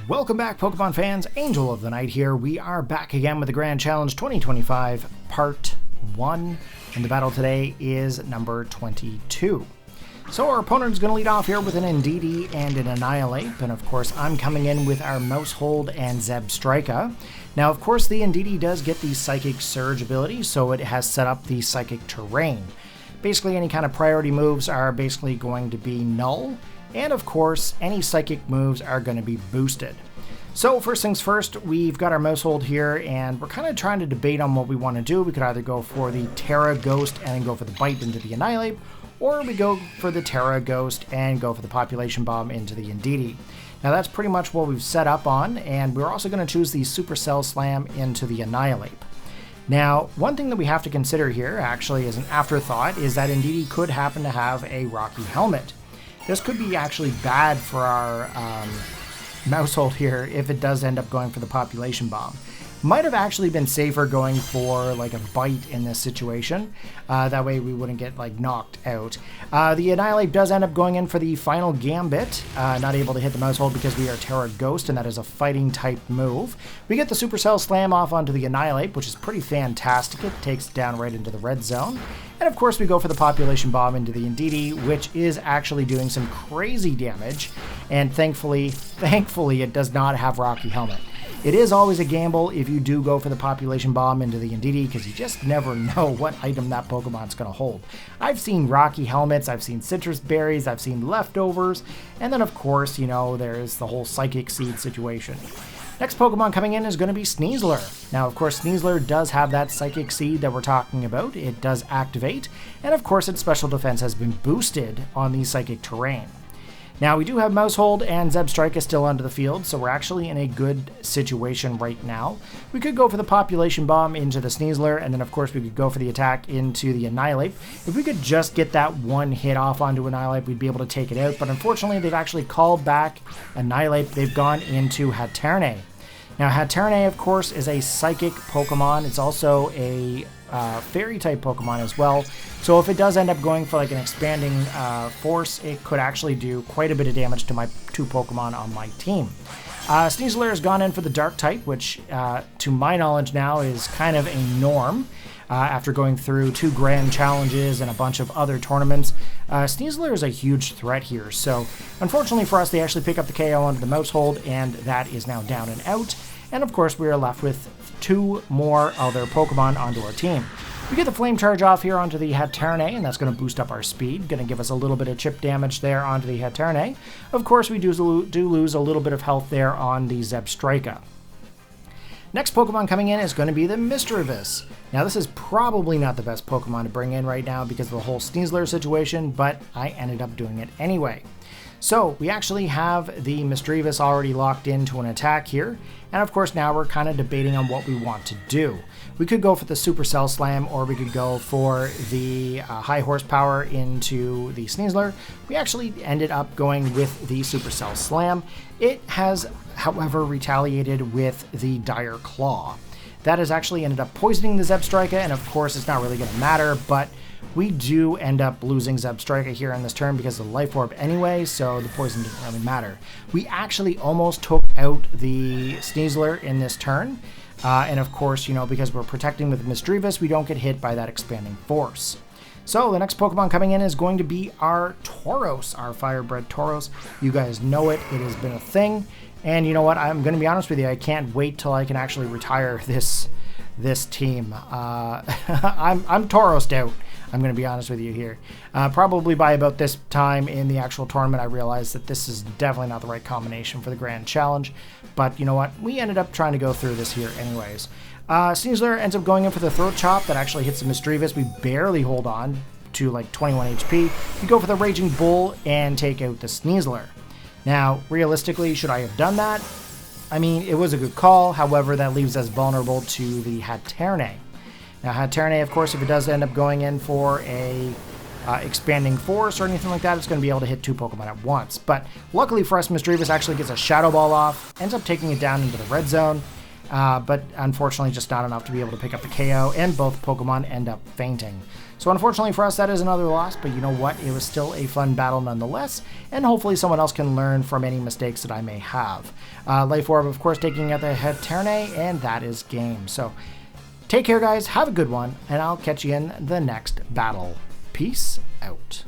Welcome back, Pokemon fans. Angel of the Night here. We are back again with the Grand Challenge 2025 Part 1, and the battle today is number 22. So our opponent is going to lead off here with an Indeedee and an Annihilape, and of course I'm coming in with our Maushold and Zebstrika. Now of course the Indeedee does get the Psychic Surge ability, so it has set up the Psychic Terrain. Basically any kind of priority moves are basically going to be null, and of course any psychic moves are going to be boosted. So first things first, we've got our Maushold here, and we're kind of trying to debate on what we want to do. We could either go for the Tera Ghost and then go for the Bite into the Annihilape, or we go for the Tera Ghost and go for the Population Bomb into the Indeedee. Now that's pretty much what we've set up on, and we're also going to choose the Supercell Slam into the Annihilape. Now, one thing that we have to consider here, actually as an afterthought, is that Indeedee could happen to have a Rocky Helmet. This could be actually bad for our Maushold here if it does end up going for the Population Bomb. Might have actually been safer going for like a Bite in this situation. That way we wouldn't get like knocked out. The Annihilape does end up going in for the final Gambit. Not able to hit the Maushold because we are Tera Ghost, and that is a fighting type move. We get the Supercell Slam off onto the Annihilape, which is pretty fantastic. It takes it down right into the red zone. And of course we go for the Population Bomb into the Indeedee, which is actually doing some crazy damage. And thankfully it does not have Rocky Helmet. It is always a gamble if you do go for the Population Bomb into the Indeedee, because you just never know what item that Pokemon's going to hold. I've seen Rocky Helmets, I've seen Citrus Berries, I've seen Leftovers, and then of course, you know, there's the whole Psychic Seed situation. Next Pokemon coming in is going to be Sneasler. Now, of course, Sneasler does have that Psychic Seed that we're talking about. It does activate, and of course, its special defense has been boosted on the Psychic Terrain. Now, we do have Maushold and Zebstrika still onto the field, so we're actually in a good situation right now. We could go for the Population Bomb into the Sneasler, and then of course we could go for the attack into the Annihilape. If we could just get that one hit off onto Annihilape, we'd be able to take it out, but unfortunately they've actually called back Annihilape. They've gone into Hatterene. Now, Hatterene, of course, is a Psychic Pokemon. It's also a Fairy-type Pokemon as well. So if it does end up going for like an expanding force, it could actually do quite a bit of damage to my two Pokemon on my team. Sneasler has gone in for the Dark-type, which to my knowledge now is kind of a norm. After going through 2 grand challenges and a bunch of other tournaments, Sneasler is a huge threat here. So unfortunately for us, they actually pick up the KO onto the Maushold, and that is now down and out. And of course, we are left with 2 more other Pokemon onto our team. We get the Flame Charge off here onto the Hatterene, and that's going to boost up our speed. Going to give us a little bit of chip damage there onto the Hatterene. Of course, we do lose a little bit of health there on the Zebstrika. Next Pokemon coming in is going to be the Misdreavus. Now this is probably not the best Pokemon to bring in right now because of the whole Sneasler situation, but I ended up doing it anyway. So we actually have the Misdreavus already locked into an attack here, and of course now we're kind of debating on what we want to do. We could go for the Supercell Slam, or we could go for the high horsepower into the Sneasler. We actually ended up going with the Supercell Slam. It has, however, retaliated with the Dire Claw. That has actually ended up poisoning the Zebstrika, and of course it's not really going to matter, but we do end up losing Zebstrika here in this turn because of the Life Orb anyway, so the poison didn't really matter. We actually almost took out the Sneasler in this turn, and of course, you know, because we're protecting with Misdreavus, we don't get hit by that expanding force. So the next Pokemon coming in is going to be our Tauros, our Firebred Tauros. You guys know it, it has been a thing. And you know what, I'm going to be honest with you, I can't wait till I can actually retire this team. I'm Taurosed out, I'm going to be honest with you here. Probably by about this time in the actual tournament, I realized that this is definitely not the right combination for the Grand Challenge. But you know what, we ended up trying to go through this here anyways. Sneasler ends up going in for the Throat Chop that actually hits the Misdreavus. We barely hold on to like 21 HP. We go for the Raging Bull and take out the Sneasler. Now, realistically, should I have done that? I mean, it was a good call, however, that leaves us vulnerable to the Hatterene. Now, Hatterene, of course, if it does end up going in for a expanding force or anything like that, it's going to be able to hit 2 Pokemon at once. But luckily for us, Misdreavus actually gets a Shadow Ball off, ends up taking it down into the red zone, but unfortunately just not enough to be able to pick up the KO, and both Pokemon end up fainting. So unfortunately for us, that is another loss, but you know what? It was still a fun battle nonetheless, and hopefully someone else can learn from any mistakes that I may have. Life Orb, of course, taking out the Haterne, and that is game. So take care, guys. Have a good one, and I'll catch you in the next battle. Peace out.